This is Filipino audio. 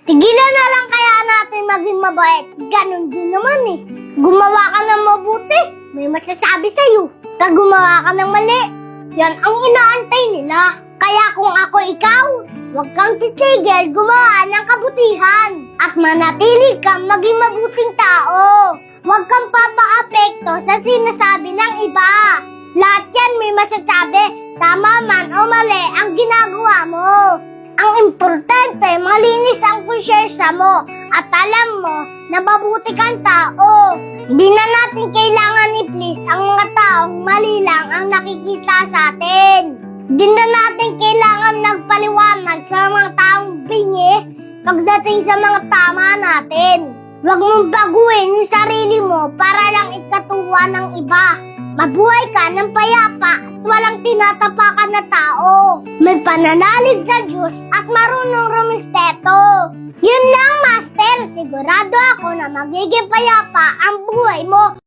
Tigilan na lang kaya natin maging mabait. Ganon din naman eh. Gumawa ka ng mabuti, may masasabi sa'yo. Pag gumawa ka ng mali, yan ang inaantay nila. Kaya kung ako ikaw, huwag kang titigil gumawa ng kabutihan. At manatili kang maging mabuting tao. Huwag kang papaapekto sa sinasabi ng iba. Lahat yan may masasabi, tama man o mali ang ginagawa mo. Ang importante, malinis ang konsyensya mo at alam mo na mabuti kang tao. Hindi na natin kailangan i-please ang mga taong mali lang ang nakikita sa atin. Hindi na natin kailangan nagpaliwanag sa mga taong bingi pagdating sa mga tama natin. Huwag mong baguhin yung sarili mo para lang ikatuwa ng iba. Mabuhay ka ng payapa at walang tinatapakan na tao. May pananalig sa Diyos at marunong rumispeto. Yun lang, Master. Sigurado ako na magiging payapa ang buhay mo.